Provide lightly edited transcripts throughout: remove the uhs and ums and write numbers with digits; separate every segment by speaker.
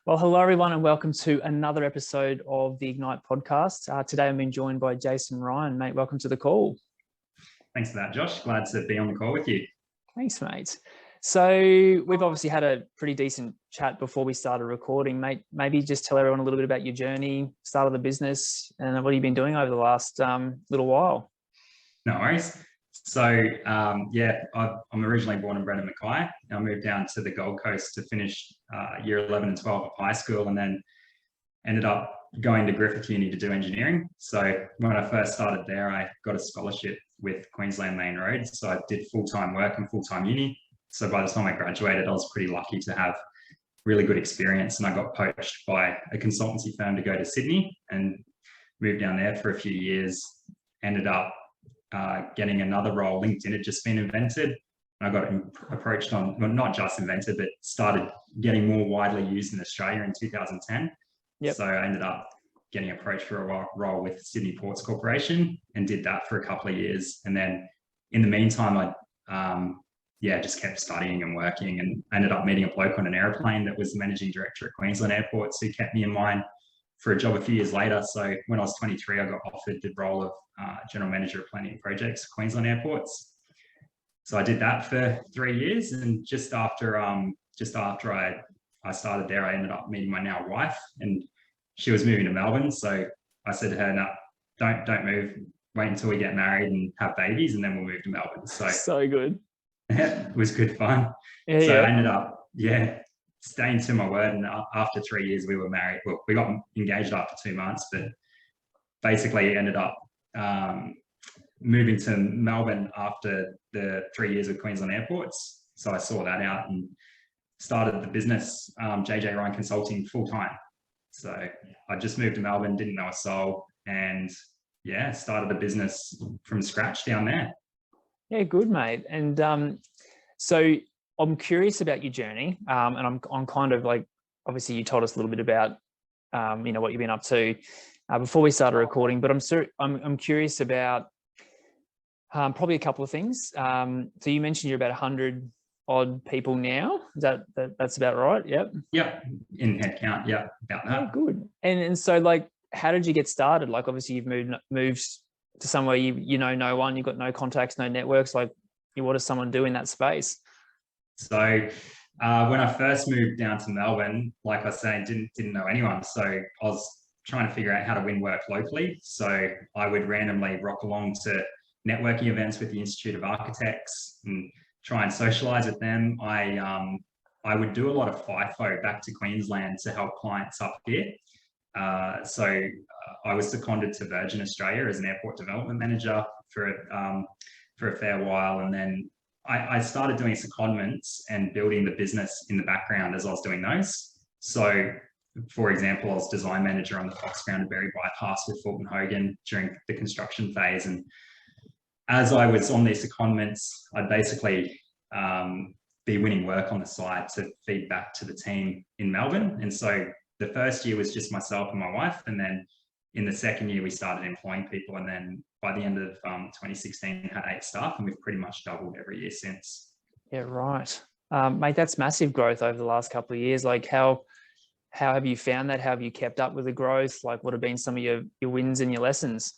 Speaker 1: Well, hello everyone and welcome to another episode of the Ignite podcast. Today I'm being joined by Jason Ryan. Mate, welcome to the call.
Speaker 2: Thanks for that, Josh. Glad to be on the call with you.
Speaker 1: Thanks, mate. So we've obviously had a pretty decent chat before we started recording. Mate, maybe just tell everyone a little bit about your journey, start of the business, and what have you been doing over the last little while?
Speaker 2: No worries. So, I'm originally born and bred in Mackay. I moved down to the Gold Coast to finish year 11 and 12 of high school, and then ended up going to Griffith Uni to do engineering. So when I first started there, I got a scholarship with Queensland Main Road. So I did full-time work and full-time uni. So by the time I graduated, I was pretty lucky to have really good experience, and I got poached by a consultancy firm to go to Sydney and moved down there for a few years. Ended up getting another role. LinkedIn had just been invented. I got approached on, well, not just invented, but started getting more widely used in Australia in 2010.
Speaker 1: Yep.
Speaker 2: So I ended up getting approached for a role with Sydney Ports Corporation and did that for a couple of years. And then in the meantime, I just kept studying and working, and ended up meeting a bloke on an airplane that was the managing director at Queensland Airports, who kept me in mind for a job a few years later. So when I was 23, I got offered the role of General Manager of Planning and Projects at Queensland Airports. So I did that for 3 years, and just after I started there, I ended up meeting my now wife, and she was moving to Melbourne. So I said to her, "No, don't move. Wait until we get married and have babies, and then we'll move to Melbourne."
Speaker 1: So good.
Speaker 2: It was good fun. I ended up, staying to my word. And after 3 years, we were married. Well, we got engaged after 2 months, but basically ended up moving to Melbourne after the 3 years of Queensland Airports. So I saw that out and started the business, JJ Ryan Consulting, full time. So I just moved to Melbourne, didn't know a soul, and started a business from scratch down there.
Speaker 1: Yeah, good, mate. And so I'm curious about your journey, and I'm kind of like, obviously you told us a little bit about what you've been up to before we started recording, but I'm curious about probably a couple of things. So you mentioned you're about 100 odd people now. That's about right? Yep.
Speaker 2: In headcount. About that.
Speaker 1: Yeah, good. And so, like, how did you get started? Like, obviously you've moved to somewhere you know no one, you've got no contacts, no networks. Like, what does someone do in that space?
Speaker 2: So when I first moved down to Melbourne, like I said, didn't know anyone. So I was trying to figure out how to win work locally. So I would randomly rock along to networking events with the Institute of Architects and try and socialize with them. I would do a lot of FIFO back to Queensland to help clients up here. So I was seconded to Virgin Australia as an airport development manager for a fair while, and then I started doing secondments and building the business in the background as I was doing those. So, for example, I was design manager on the Foxground to Berry bypass with Fulton Hogan during the construction phase, and as I was on these secondments, I'd basically be winning work on the side to feed back to the team in Melbourne. And so the first year was just myself and my wife, and then in the second year we started employing people, and then by the end of 2016 had 8 staff, and we've pretty much doubled every year since.
Speaker 1: Yeah, right. Mate, that's massive growth over the last couple of years. Like, how have you found that? How have you kept up with the growth? Like, what have been some of your wins and your lessons?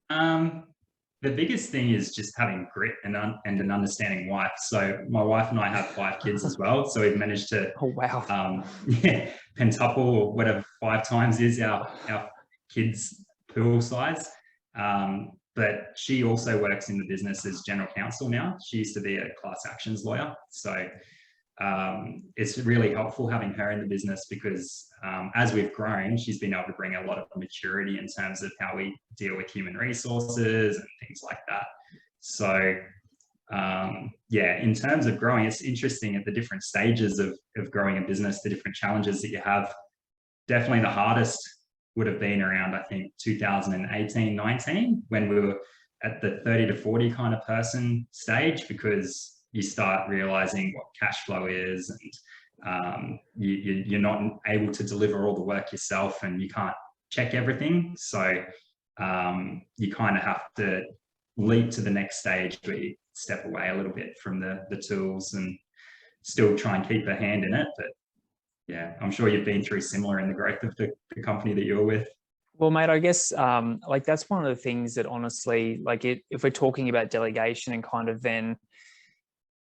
Speaker 2: The biggest thing is just having grit and an understanding wife. So my wife and I have 5 kids as well. So we've managed to, pentuple, or whatever 5 times is our kids' pool size. But she also works in the business as general counsel now. She used to be a class actions lawyer. So it's really helpful having her in the business because as we've grown, she's been able to bring a lot of maturity in terms of how we deal with human resources and things like that. So in terms of growing, it's interesting at the different stages of growing a business, the different challenges that you have. Definitely the hardest would have been around, I think, 2018, 19, when we were at the 30 to 40 kind of person stage, because you start realizing what cash flow is, and you're not able to deliver all the work yourself, and you can't check everything. So you kind of have to leap to the next stage where you step away a little bit from the tools and still try and keep a hand in it. But Yeah, I'm sure you've been through similar in the growth of the company that you're with.
Speaker 1: Well, mate, I guess like that's one of the things that honestly, like if we're talking about delegation and kind of then,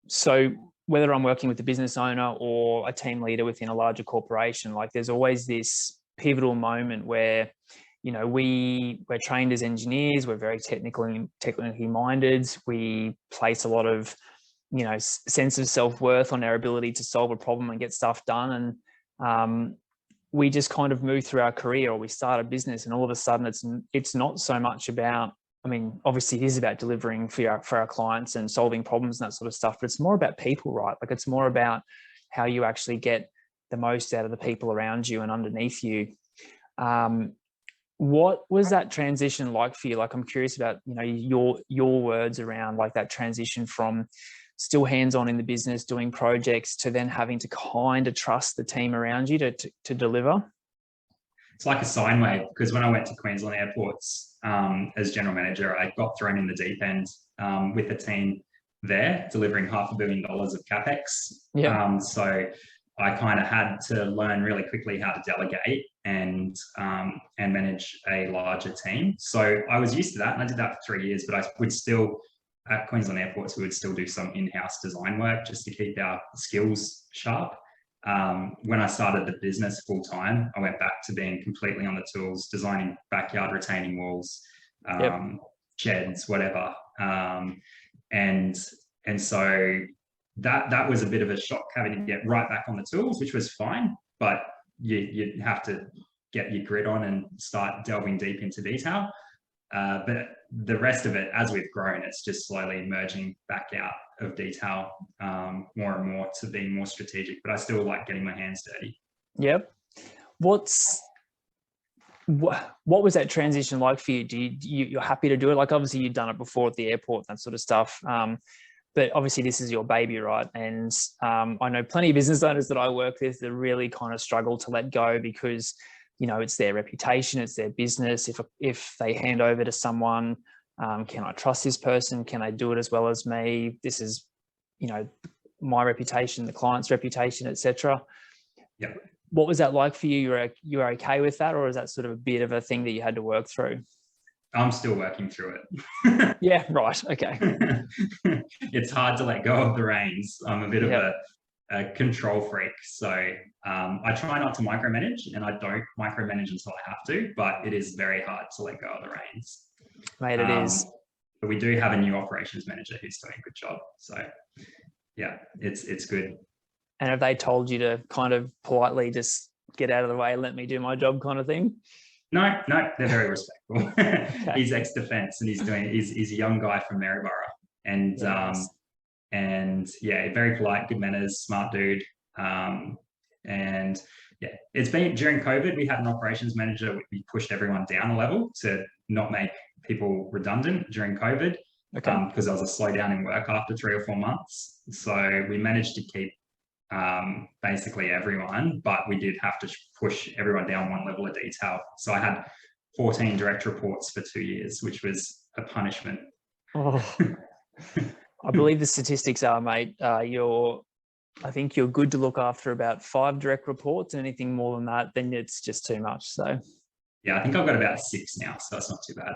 Speaker 1: so whether I'm working with a business owner or a team leader within a larger corporation, like there's always this pivotal moment where, you know, we're trained as engineers, we're very technically minded, we place a lot of, you know, sense of self-worth on our ability to solve a problem and get stuff done. And we just kind of move through our career, or we start a business, and all of a sudden it's not so much about, I mean, obviously it is about delivering for our clients and solving problems and that sort of stuff, but it's more about people, right? Like it's more about how you actually get the most out of the people around you and underneath you. What was that transition like for you? Like, I'm curious about, you know, your words around like that transition from still hands-on in the business, doing projects, to then having to kind of trust the team around you to deliver.
Speaker 2: It's like a sine wave, because when I went to Queensland Airports as general manager, I got thrown in the deep end with a team there delivering $500 million of capex.
Speaker 1: Yeah.
Speaker 2: So I kind of had to learn really quickly how to delegate and manage a larger team. So I was used to that, and I did that for 3 years. But I would still, at Queensland Airports, we would still do some in-house design work just to keep our skills sharp. When I started the business full time, I went back to being completely on the tools, designing backyard retaining walls, sheds, whatever. And so that was a bit of a shock, having to get right back on the tools, which was fine, but you have to get your grit on and start delving deep into detail. But the rest of it, as we've grown, it's just slowly merging back out of detail more and more to being more strategic. But I still like getting my hands dirty.
Speaker 1: Yep. What was that transition like for you? You're happy to do it? Like, obviously you've done it before at the airport, that sort of stuff. But obviously this is your baby, right? And I know plenty of business owners that I work with that really kind of struggle to let go, because, you know, it's their reputation, it's their business. If they hand over to someone, can I trust this person? Can they do it as well as me? This is, you know, my reputation, the client's reputation, etc.
Speaker 2: Yeah.
Speaker 1: What was that like for you? You were okay with that, or is that sort of a bit of a thing that you had to work through?
Speaker 2: I'm still working through it.
Speaker 1: Yeah, right. Okay.
Speaker 2: It's hard to let go of the reins. I'm a bit of a control freak. So I try not to micromanage, and I don't micromanage until I have to, but it is very hard to let go of the reins.
Speaker 1: Mate, it is.
Speaker 2: But we do have a new operations manager who's doing a good job. So yeah, it's good.
Speaker 1: And have they told you to kind of politely just get out of the way, let me do my job kind of thing?
Speaker 2: No, they're very respectful.
Speaker 1: Okay.
Speaker 2: He's ex-defense, and he's a young guy from Maryborough, and
Speaker 1: Yes.
Speaker 2: and yeah, very polite, good manners, smart dude. And yeah, it's been during COVID, we had an operations manager. We pushed everyone down a level to not make people redundant during COVID, because there was a slowdown in work after 3 or 4 months. So we managed to keep basically everyone, but we did have to push everyone down one level of detail. So I had 14 direct reports for 2 years, which was a punishment.
Speaker 1: Oh, I believe the statistics are, mate, I think you're good to look after about 5 direct reports, and anything more than that, then it's just too much. So
Speaker 2: yeah, I think I've got about 6 now, so that's not too bad.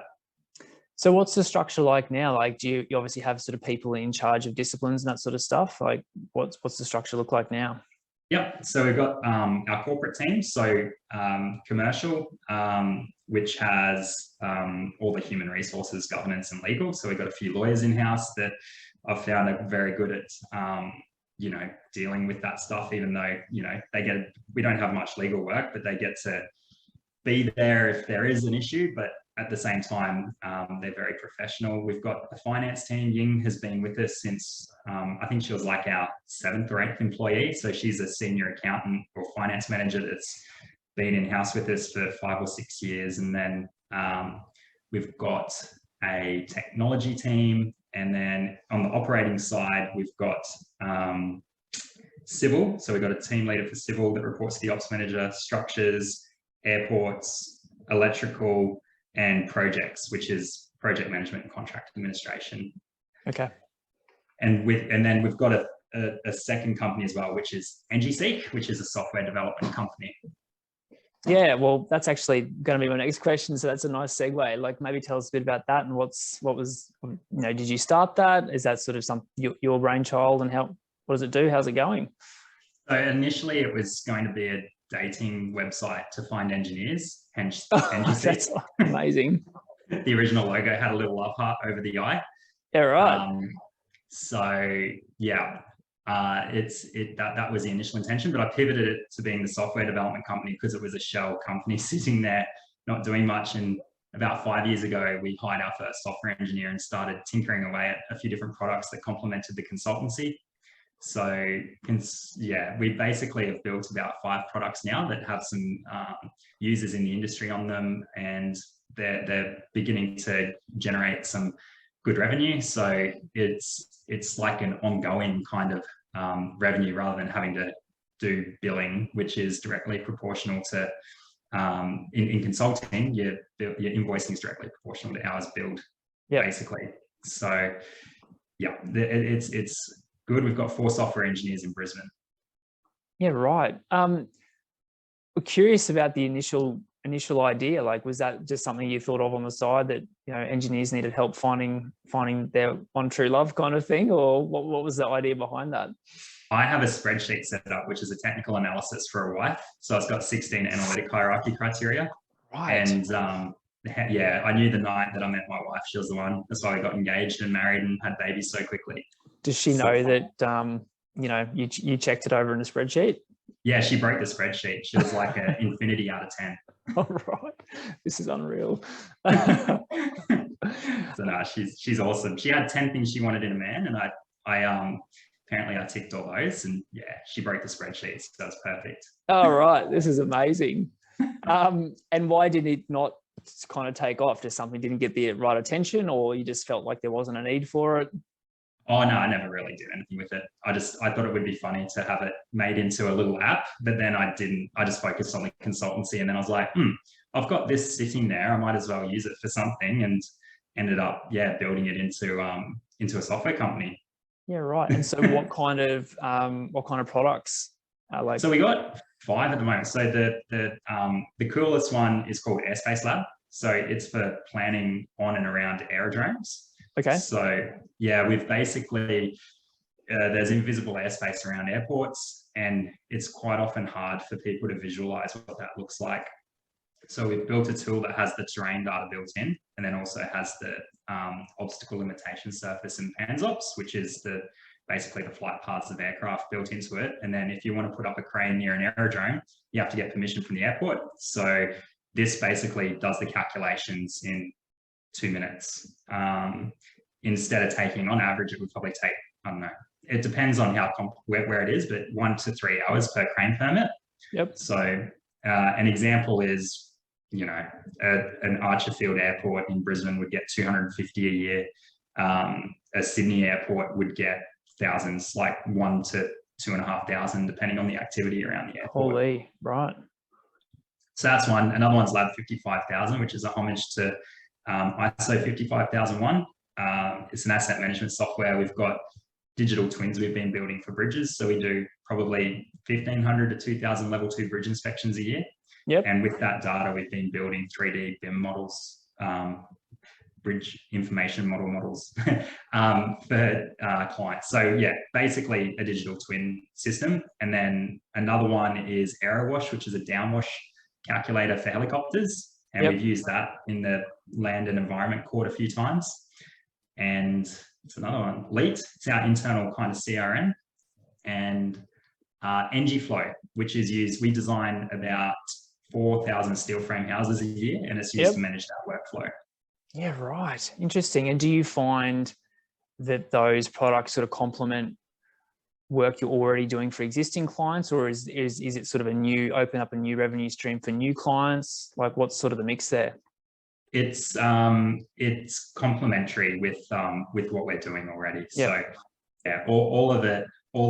Speaker 1: So what's the structure like now? Like, do you obviously have sort of people in charge of disciplines and that sort of stuff? Like, what's the structure look like now?
Speaker 2: Yep. So we've got our corporate team. So commercial, which has all the human resources, governance, and legal. So we've got a few lawyers in house that I've found are very good at you know, dealing with that stuff. Even though, you know, we don't have much legal work, but they get to be there if there is an issue. But at the same time, they're very professional. We've got a finance team. Ying has been with us since, I think she was like our 7th or 8th employee. So she's a senior accountant or finance manager that's been in-house with us for 5 or 6 years. And then we've got a technology team. And then on the operating side, we've got civil. So we've got a team leader for civil that reports to the ops manager, structures, airports, electrical, and projects, which is project management and contract administration.
Speaker 1: Okay.
Speaker 2: And then we've got a second company as well, which is NGSeek, which is a software development company.
Speaker 1: Yeah, well, that's actually going to be my next question. So that's a nice segue. Like, maybe tell us a bit about that and what was, did you start that? Is that sort of your brainchild, and what does it do? How's it going?
Speaker 2: So initially it was going to be a dating website to find engineers, hence NGSeek.
Speaker 1: That's amazing.
Speaker 2: The original logo had a little love heart over the eye.
Speaker 1: Yeah, right.
Speaker 2: So yeah, that was the initial intention, but I pivoted it to being the software development company because it was a shell company sitting there not doing much. And about 5 years ago, we hired our first software engineer and started tinkering away at a few different products that complemented the consultancy. So yeah, we basically have built about 5 products now that have some users in the industry on them, and they're beginning to generate some good revenue. So it's like an ongoing kind of revenue rather than having to do billing, which is directly proportional to in consulting, your invoicing is directly proportional to hours billed, basically. So yeah, it's good. We've got 4 software engineers in Brisbane.
Speaker 1: Yeah, right. We're curious about the initial idea. Like, was that just something you thought of on the side that engineers needed help finding their one true love kind of thing, or what was the idea behind that?
Speaker 2: I have a spreadsheet set up, which is a technical analysis for a wife. So it's got 16 analytic hierarchy criteria. Right. And yeah, I knew the night that I met my wife, she was the one. That's why we got engaged and married and had babies so quickly.
Speaker 1: Does she know that you checked it over in a spreadsheet?
Speaker 2: Yeah, she broke the spreadsheet. She was like an infinity out of 10.
Speaker 1: All right, this is unreal.
Speaker 2: So no, she's awesome. She had 10 things she wanted in a man, and I apparently I ticked all those, and yeah, she broke the spreadsheet. So that's perfect.
Speaker 1: All right, this is amazing. And why did it not kind of take off? Just something didn't get the right attention, or you just felt like there wasn't a need for it?
Speaker 2: Oh no, I never really did anything with it. I thought it would be funny to have it made into a little app, but then I didn't. I just focused on the consultancy, and then I was like, I've got this sitting there. I might as well use it for something, and ended up building it into a software company. Yeah,
Speaker 1: right. And so what kind of products?
Speaker 2: So we got 5 at the moment. So the coolest one is called Airspace Lab. So it's for planning on and around aerodromes. Okay. So yeah, we've basically, there's invisible airspace around airports, and it's quite often hard for people to visualize what that looks like. So we've built a tool that has the terrain data built in, and then also has the obstacle limitation surface and PANSOPS, which is basically the flight paths of aircraft built into it. And then if you want to put up a crane near an aerodrome, you have to get permission from the airport. So this basically does the calculations in 2 minutes. Instead of taking, on average, it would probably take, I don't know, it depends on where it is, but 1 to 3 hours per crane permit. Yep. So an example is, an Archerfield airport in Brisbane would get 250 a year. A Sydney airport would get thousands, like 1 to 2,500, depending on the activity around the airport. Holy, right. So that's one. Another one's Lab 55,000, which is a homage to ISO 55001. It's an asset management software. We've got digital twins we've been building for bridges. So we do probably 1,500 to 2,000 level 2 bridge inspections a year. Yep. And with that data, we've been building 3D BIM models, bridge information models for clients. So yeah, basically a digital twin system. And then another one is AeroWash, which is a downwash calculator for helicopters. And we've used that in the Land and Environment Court a few times. And it's another one, Leet. It's our internal kind of CRM. And NGFlow, which is used, we design about 4,000 steel frame houses a year, and it's used to manage that workflow. Yeah, right. Interesting. And do you find that those products sort of complement work you're already doing for existing clients, or is it sort of open up a new revenue stream for new clients? Like, what's sort of the mix there? It's complementary with what we're doing already. Yep. So yeah, all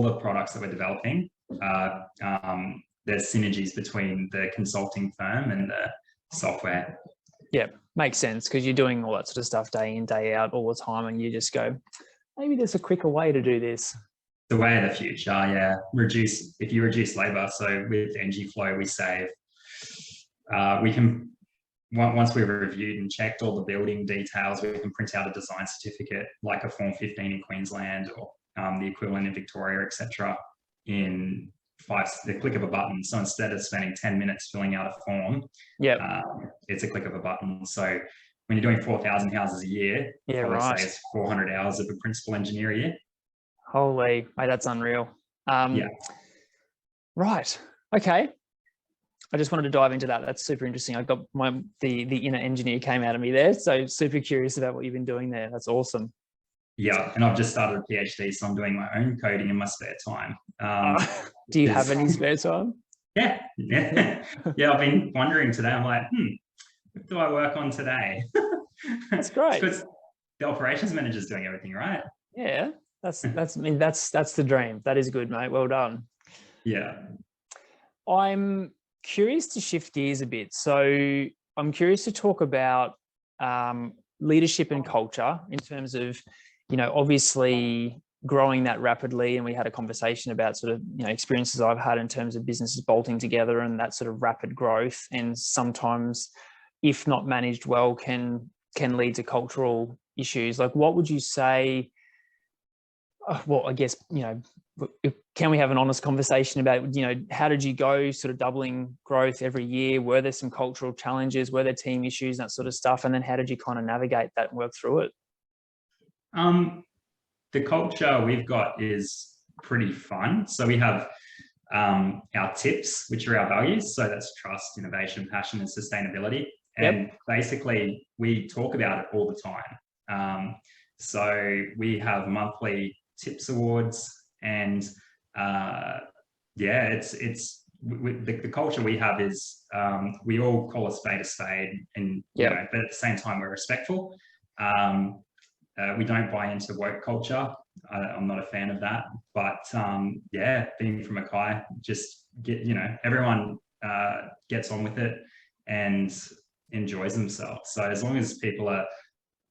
Speaker 2: the products that we're developing, there's synergies between the consulting firm and the software. Yeah, makes sense, because you're doing all that sort of stuff day in, day out all the time, and you just go, maybe there's a quicker way to do this. The way of the future, yeah. If you reduce labor, so with Energy Flow, we save, we can, once we've reviewed and checked all the building details, we can print out a design certificate like a Form 15 in Queensland or the equivalent in Victoria, etc., in the click of a button. So instead of spending 10 minutes filling out a form, it's a click of a button. So when you're doing 4,000 houses a year, probably say it's 400 hours of a principal engineer a year.
Speaker 1: Holy, mate, that's unreal.
Speaker 2: Yeah.
Speaker 1: Right. Okay. I just wanted to dive into that. That's super interesting. I got the inner engineer came out of me there. So super curious about what you've been doing there. That's awesome.
Speaker 2: Yeah. And I've just started a PhD, so I'm doing my own coding in my spare time.
Speaker 1: Do you have any spare time?
Speaker 2: Yeah. Yeah. I've been wondering today. I'm like, what do I work on today?
Speaker 1: That's great.
Speaker 2: Because the operations manager's doing everything, right?
Speaker 1: Yeah. That's the dream. That is good, mate. Well done.
Speaker 2: Yeah.
Speaker 1: I'm curious to shift gears a bit. So I'm curious to talk about leadership and culture in terms of, obviously growing that rapidly. And we had a conversation about sort of, experiences I've had in terms of businesses bolting together and that sort of rapid growth. And sometimes, if not managed well, can lead to cultural issues. Like, what would you say? Well, I guess, can we have an honest conversation about, how did you go sort of doubling growth every year? Were there some cultural challenges? Were there team issues, that sort of stuff? And then how did you kind of navigate that and work through it?
Speaker 2: The culture we've got is pretty fun. So we have our tips, which are our values. So that's trust, innovation, passion, and sustainability. And basically we talk about it all the time. So we have monthly tips awards, and the culture we have is we all call a spade, and but at the same time we're respectful. We don't buy into woke culture. I'm not a fan of that, but being from Mackay, just everyone gets on with it and enjoys themselves. So as long as people are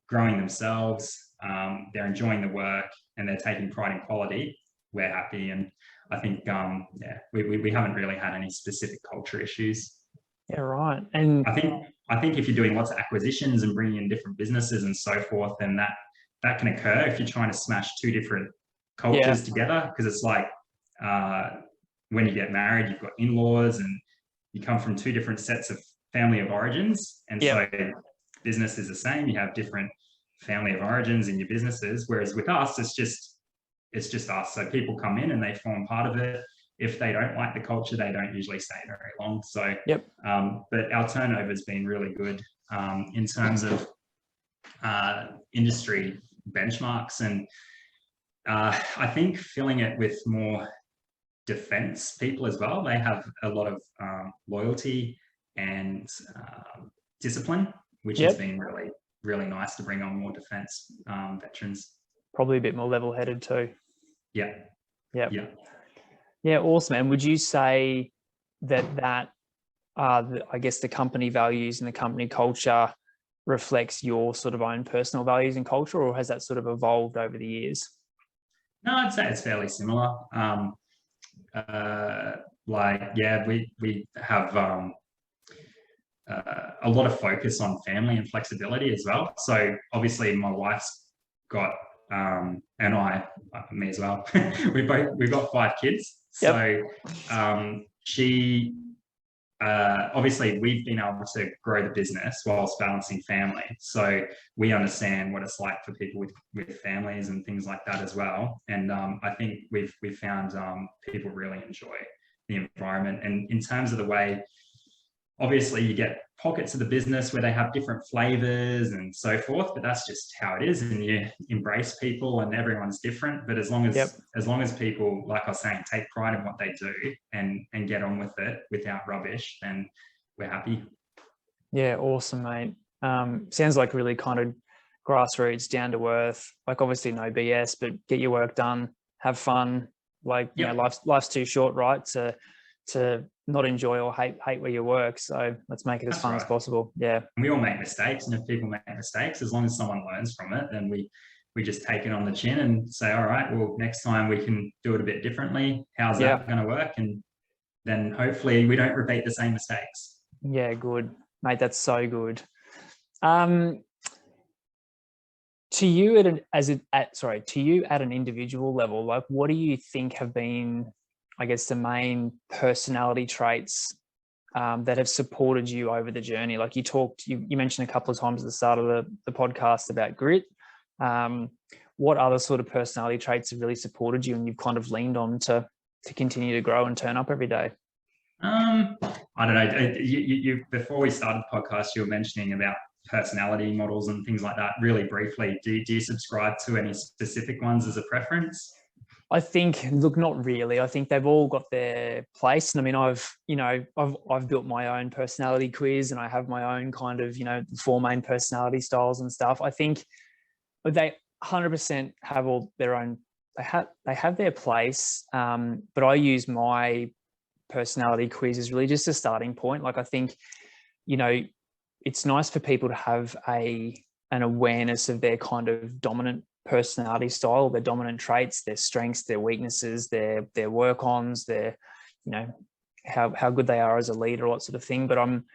Speaker 2: growing themselves, they're enjoying the work, and they're taking pride in quality, we're happy. And I think, we haven't really had any specific culture issues.
Speaker 1: Yeah, right. And
Speaker 2: I think if you're doing lots of acquisitions and bringing in different businesses and so forth, then that can occur if you're trying to smash two different cultures together. Because it's like when you get married, you've got in-laws, and you come from two different sets of family of origins, and so business is the same. You have different family of origins in your businesses, whereas with us, it's just us. So people come in and they form part of it. If they don't like the culture, they don't usually stay very long. So, but our turnover has been really good in terms of industry benchmarks, and I think filling it with more defense people as well. They have a lot of loyalty and discipline, which has been really, really nice to bring on more defense veterans.
Speaker 1: Probably a bit more level-headed too.
Speaker 2: Yeah,
Speaker 1: awesome. And would you say that I guess the company values and the company culture reflects your sort of own personal values and culture, or has that sort of evolved over the years?
Speaker 2: No, I'd say it's fairly similar. We have a lot of focus on family and flexibility as well. So obviously my wife's got, and me as well, we've got 5 kids. So she, obviously we've been able to grow the business whilst balancing family. So we understand what it's like for people with families and things like that as well. And I think we've found people really enjoy the environment. And in terms of the way, obviously you get pockets of the business where they have different flavors and so forth, but that's just how it is. And you embrace people, and everyone's different. But as long as people, like I was saying, take pride in what they do and get on with it without rubbish, then we're happy. Yeah,
Speaker 1: awesome, mate. Sounds like really kind of grassroots, down to earth. Like obviously no BS, but get your work done, have fun. Like life's too short, right? To not enjoy or hate where you work. So let's make it as fun as possible. Yeah.
Speaker 2: And we all make mistakes. And if people make mistakes, as long as someone learns from it, then we just take it on the chin and say, all right, well, next time we can do it a bit differently. How's that going to work? And then hopefully we don't repeat the same mistakes.
Speaker 1: Yeah, good, mate. That's so good. To you to you at an individual level, like, what do you think have been, I guess, the main personality traits that have supported you over the journey? Like you mentioned a couple of times at the start of the podcast about grit. What other sort of personality traits have really supported you and you've kind of leaned on to continue to grow and turn up every day?
Speaker 2: I don't know. You before we started the podcast, you were mentioning about personality models and things like that. Really briefly, do you subscribe to any specific ones as a preference?
Speaker 1: I think, look, not really. I think they've all got their place. And I mean, I've built my own personality quiz, and I have my own kind of, 4 main personality styles and stuff. I think they 100% have all their own, they have their place. But I use my personality quiz as really just a starting point. Like, I think, it's nice for people to have an awareness of their kind of dominant personality style, their dominant traits, their strengths, their weaknesses, their work-ons, their, how good they are as a leader, all that sort of thing. But I'm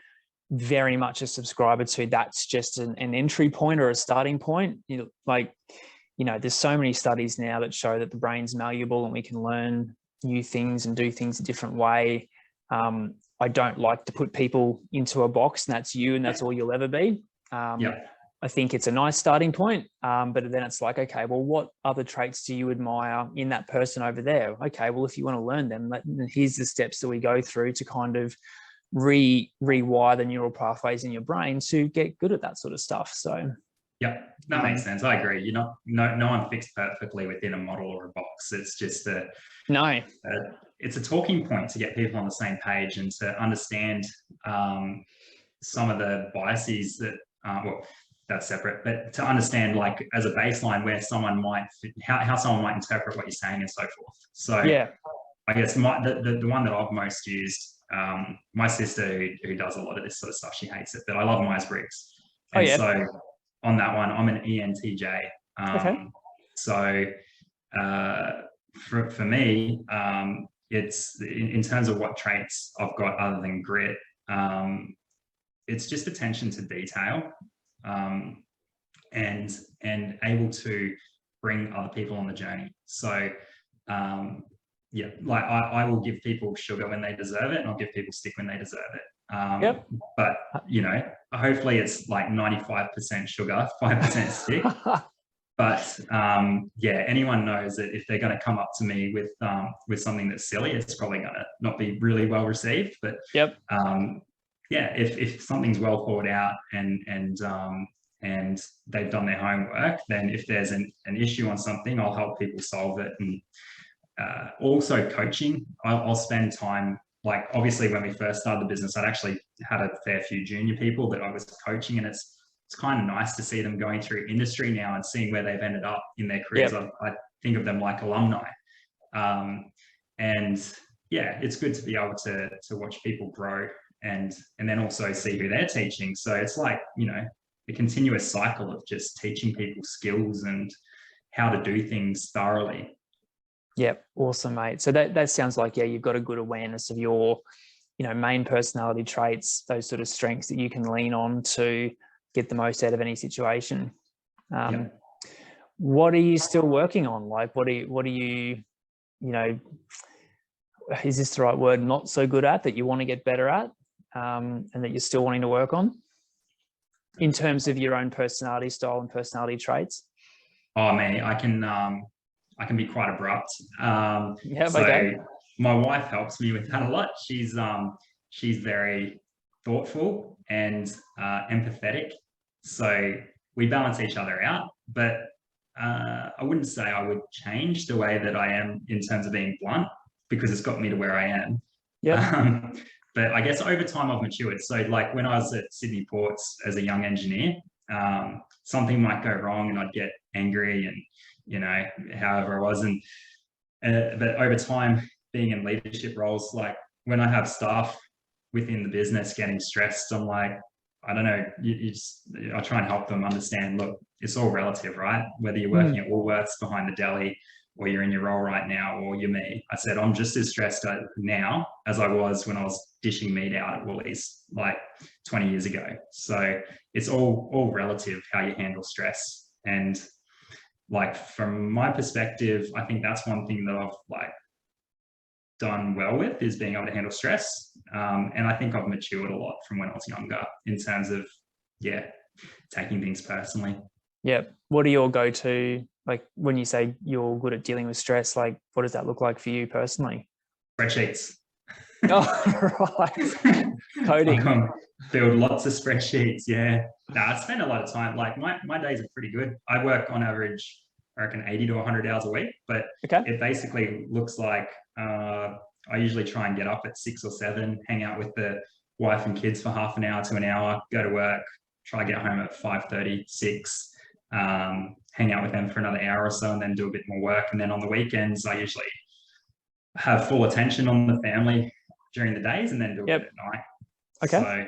Speaker 1: very much a subscriber to that's just an entry point or a starting point. There's so many studies now that show that the brain's malleable and we can learn new things and do things a different way. I don't like to put people into a box and that's you and that's all you'll ever be. I think it's a nice starting point, but then it's like, okay, well, what other traits do you admire in that person over there? Okay, well, if you want to learn them, here's the steps that we go through to kind of rewire the neural pathways in your brain to get good at that sort of stuff. So
Speaker 2: yeah, that makes sense. I agree. No one fits perfectly within a model or a box. It's just it's a talking point to get people on the same page and to understand some of the biases that that's separate, but to understand, like, as a baseline where someone might how someone might interpret what you're saying and so forth. So yeah, I guess the one that I've most used, my sister who does a lot of this sort of stuff, she hates it, but I love Myers-Briggs. And so on that one, I'm an ENTJ. So for me, it's in terms of what traits I've got other than grit, it's just attention to detail, and able to bring other people on the journey. So like I will give people sugar when they deserve it, and I'll give people stick when they deserve it. But hopefully it's like 95% sugar, 5% stick. But anyone knows that if they're going to come up to me with something that's silly, it's probably going to not be really well received. But if something's well thought out and they've done their homework, then if there's an issue on something, I'll help people solve it. And also coaching, I'll spend time. Like, obviously, when we first started the business, I'd actually had a fair few junior people that I was coaching, and it's kind of nice to see them going through industry now and seeing where they've ended up in their careers. I think of them like alumni. And it's good to be able to watch people grow and then also see who they're teaching. So it's like, a continuous cycle of just teaching people skills and how to do things thoroughly.
Speaker 1: Yep. Awesome, mate. So that sounds like, you've got a good awareness of your, main personality traits, those sort of strengths that you can lean on to get the most out of any situation. What are you still working on? Like, what are you, is this the right word, not so good at, that you want to get better at, and that you're still wanting to work on in terms of your own personality style and personality traits?
Speaker 2: Oh, man, I can be quite abrupt.
Speaker 1: Okay.
Speaker 2: My wife helps me with that a lot. She's very thoughtful and empathetic. So we balance each other out, but I wouldn't say I would change the way that I am in terms of being blunt, because it's got me to where I am. But I guess over time I've matured. So like when I was at Sydney Ports as a young engineer, something might go wrong and I'd get angry and, however I was. But over time, being in leadership roles, like when I have staff within the business getting stressed, I'm like, I don't know, I try and help them understand, look, it's all relative, right? Whether you're
Speaker 1: Mm.
Speaker 2: working at Woolworths behind the deli or you're in your role right now or you're me. I said, I'm just as stressed now as I was when I was dishing meat out at Woolies like 20 years ago. So it's all relative how you handle stress. And like from my perspective, I think that's one thing that I've like done well with is being able to handle stress. And I think I've matured a lot from when I was younger in terms of, yeah, taking things personally.
Speaker 1: Yeah. What are your go-to, like when you say you're good at dealing with stress, like what does that look like for you personally?
Speaker 2: Spreadsheets.
Speaker 1: Oh, right. Coding.
Speaker 2: Build lots of spreadsheets. Yeah. No, I spend a lot of time. Like my days are pretty good. I work on average, I reckon 80 to 100 hours a week, but
Speaker 1: Okay.
Speaker 2: it basically looks like I usually try and get up at 6 or 7, hang out with the wife and kids for half an hour to an hour, go to work, try to get home at 5:30, 6, hang out with them for another hour or so, and then do a bit more work. And then on the weekends, I usually have full attention on the family during the days and then do a bit at night.
Speaker 1: Okay.
Speaker 2: So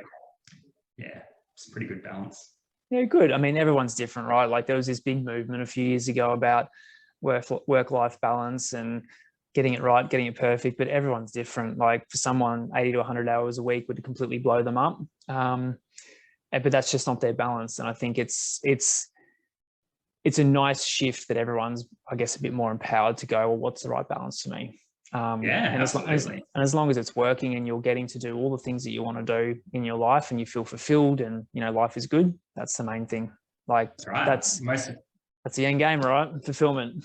Speaker 2: yeah, it's a pretty good balance.
Speaker 1: Yeah, good. I mean, everyone's different, right? Like there was this big movement a few years ago about work-life balance and getting it right, getting it perfect, but everyone's different. Like for someone, 80 to 100 hours a week would completely blow them up. But that's just not their balance. And I think it's a nice shift that everyone's, I guess, a bit more empowered to go, well, what's the right balance for me?
Speaker 2: Yeah,
Speaker 1: and
Speaker 2: absolutely.
Speaker 1: as long as it's working and you're getting to do all the things that you want to do in your life and you feel fulfilled and, you know, life is good, that's the main thing. Like
Speaker 2: That's right.
Speaker 1: that's the end game, right? Fulfillment.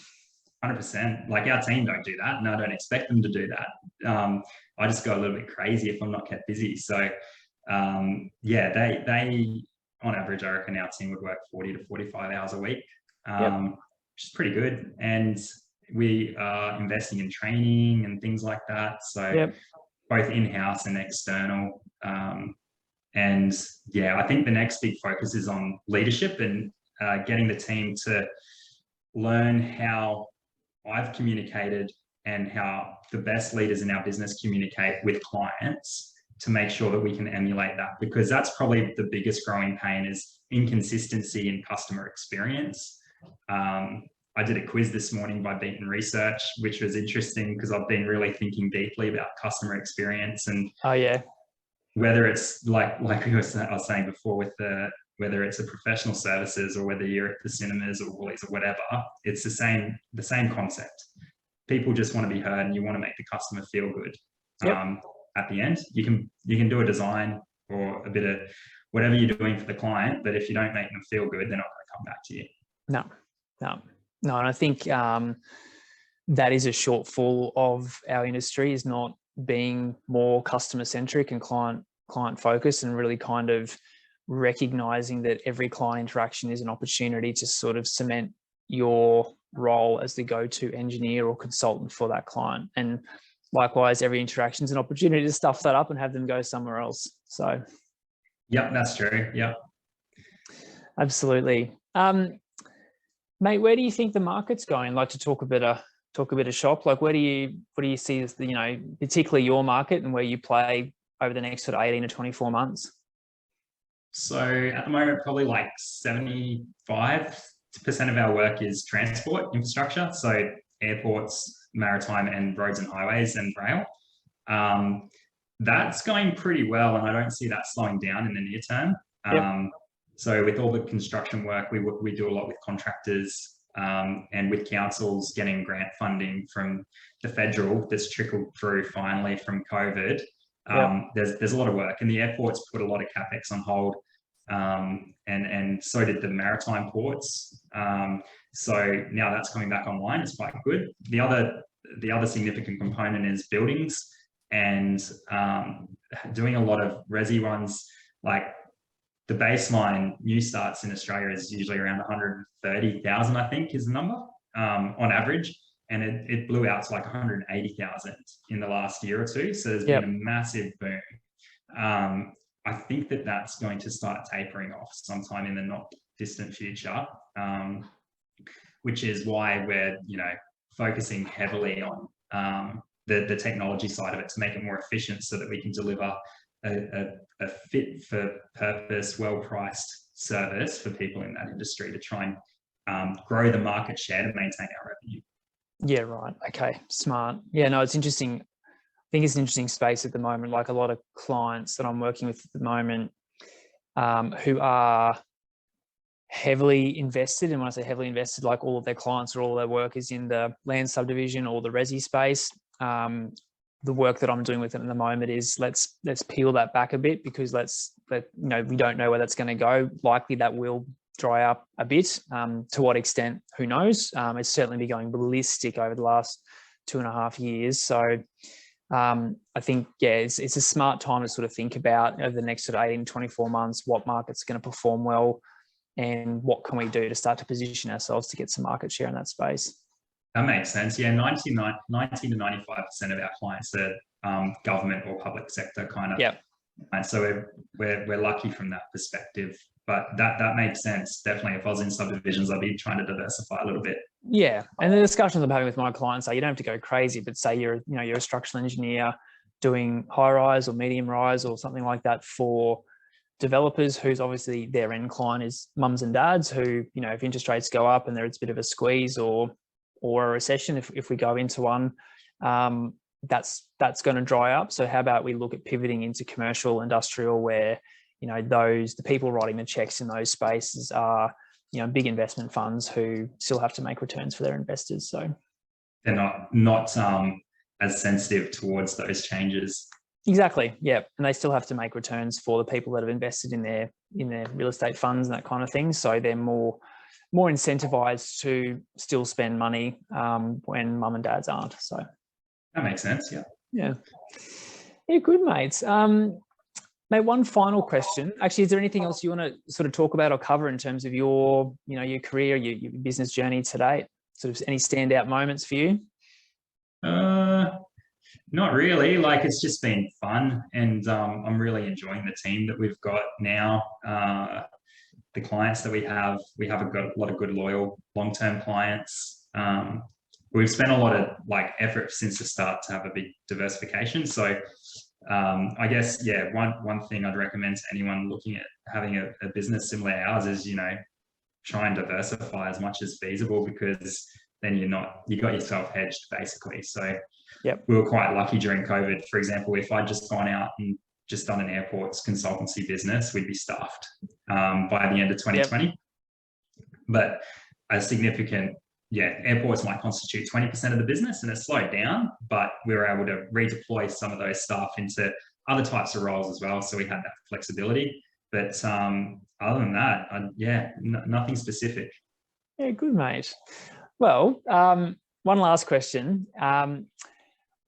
Speaker 2: 100%. Like our team don't do that, and I don't expect them to do that. I just go a little bit crazy if I'm not kept busy. So yeah, they on average, I reckon our team would work 40 to 45 hours a week, which is pretty good. And we are investing in training and things like that. So both in-house and external. And yeah, I think the next big focus is on leadership and getting the team to learn how I've communicated and how the best leaders in our business communicate with clients to make sure that we can emulate that, because that's probably the biggest growing pain is inconsistency in customer experience. I did a quiz this morning by Beaton Research, which was interesting because I've been really thinking deeply about customer experience and whether it's like I was saying before with whether it's a professional services or whether you're at the cinemas or Woolies or whatever, it's the same concept. People just want to be heard and you want to make the customer feel good. At the end, you can do a design or a bit of whatever you're doing for the client, but if you don't make them feel good, they're not going to come back to you.
Speaker 1: No. And I think that is a shortfall of our industry, is not being more customer centric and client focused, and really kind of recognizing that every client interaction is an opportunity to sort of cement your role as the go-to engineer or consultant for that client. And likewise, every interaction is an opportunity to stuff that up and have them go somewhere else. So
Speaker 2: yeah, that's true. Yeah,
Speaker 1: absolutely. Mate, where do you think the market's going? Like to talk a bit of shop. Like what do you see as the, you know, particularly your market and where you play over the next sort of 18 to 24 months?
Speaker 2: So at the moment, probably like 75% of our work is transport infrastructure. So airports, maritime and roads and highways and rail. That's going pretty well. And I don't see that slowing down in the near term. So with all the construction work, we do a lot with contractors and with councils getting grant funding from the federal that's trickled through finally from COVID. There's a lot of work, and the airports put a lot of capex on hold, and so did the maritime ports. So now that's coming back online. It's quite good. The other significant component is buildings and doing a lot of resi ones. Like the baseline new starts in Australia is usually around 130,000, I think, is the number on average. And it blew out to like 180,000 in the last year or two. So there's been a massive boom. I think that's going to start tapering off sometime in the not distant future, which is why we're, focusing heavily on the technology side of it to make it more efficient so that we can deliver a fit for purpose, well-priced service for people in that industry to try and grow the market share to maintain our revenue.
Speaker 1: Yeah, right. Okay, smart. Yeah, no, it's interesting. I think it's an interesting space at the moment. Like a lot of clients that I'm working with at the moment who are heavily invested. And when I say heavily invested, like all of their clients or all their work is in the land subdivision or the resi space. The work that I'm doing with them at the moment is let's peel that back a bit, because we don't know where that's going to go. Likely that will dry up a bit. To what extent, who knows? It's certainly been going ballistic over the last 2.5 years. So I think, yeah, it's a smart time to sort of think about over the next sort of 18 to 24 months, what market's going to perform well and what can we do to start to position ourselves to get some market share in that space.
Speaker 2: That makes sense. Yeah, 90 to 95% of our clients are government or public sector kind of.
Speaker 1: Yeah.
Speaker 2: And so we're lucky from that perspective. But that makes sense. Definitely, if I was in subdivisions, I'd be trying to diversify a little bit.
Speaker 1: Yeah, and the discussions I'm having with my clients are, you don't have to go crazy, but say you're a structural engineer doing high rise or medium rise or something like that for developers whose obviously their end client is mums and dads who, if interest rates go up and there's a bit of a squeeze or a recession, if we go into one, that's going to dry up. So how about we look at pivoting into commercial, industrial, where the people writing the checks in those spaces are big investment funds who still have to make returns for their investors. So
Speaker 2: they're not as sensitive towards those changes.
Speaker 1: Exactly. Yeah, and they still have to make returns for the people that have invested in their real estate funds and that kind of thing. So they're more incentivized to still spend money when mum and dads aren't. So
Speaker 2: that makes sense. Yeah.
Speaker 1: Yeah, good, mates. Mate, one final question. Actually, is there anything else you want to sort of talk about or cover in terms of your career, your business journey to date? Sort of any standout moments for you?
Speaker 2: Not really. Like, it's just been fun, and I'm really enjoying the team that we've got now. The clients that we have a lot of good, loyal, long-term clients. We've spent a lot of effort since the start to have a big diversification. So I guess, yeah, one thing I'd recommend to anyone looking at having a business similar to ours is, try and diversify as much as feasible, because then you got yourself hedged basically. So
Speaker 1: yep.
Speaker 2: We were quite lucky during COVID. For example, if I'd just gone out and just done an airports consultancy business, we'd be stuffed by the end of 2020. Yep. But a significant, airports might constitute 20% of the business, and it slowed down, but we were able to redeploy some of those staff into other types of roles as well. So we had that flexibility. But other than that, nothing specific.
Speaker 1: Yeah, good, mate. Well, one last question.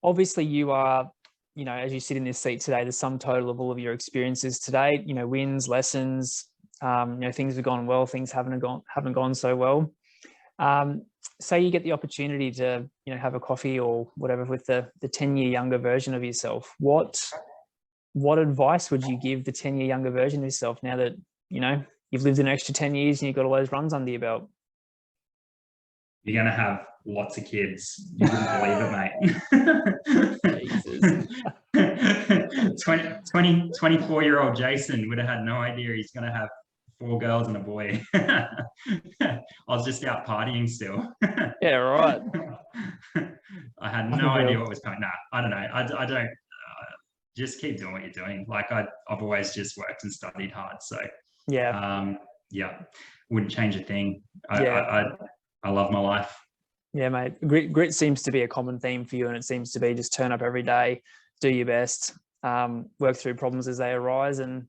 Speaker 1: Obviously, you are, as you sit in this seat today, the sum total of all of your experiences today, wins, lessons, things have gone well, things haven't gone so well. Say you get the opportunity to, have a coffee or whatever with the 10-year younger version of yourself. What advice would you give the 10-year younger version of yourself now that, you've lived an extra 10 years and you've got all those runs under your belt?
Speaker 2: You're going to have lots of kids. You wouldn't believe it, mate. 24-year-old Jason would have had no idea he's going to have 4 girls and a boy. I was just out partying still.
Speaker 1: Yeah, right.
Speaker 2: I had no idea what was coming. Nah, I don't know. I don't. Just keep doing what you're doing. Like, I've always just worked and studied hard. So wouldn't change a thing. I love my life. Yeah, mate. Grit seems to be a common theme for you, and it seems to be just turn up every day, do your best, work through problems as they arise. And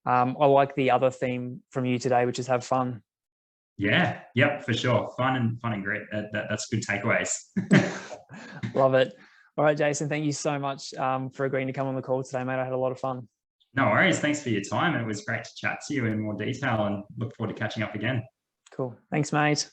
Speaker 2: I like the other theme from you today, which is have fun. Yeah, yep, for sure. Fun and grit. That's good takeaways. Love it. All right, Jason, thank you so much for agreeing to come on the call today, mate. I had a lot of fun. No worries. Thanks for your time. It was great to chat to you in more detail, and look forward to catching up again. Cool. Thanks, mate.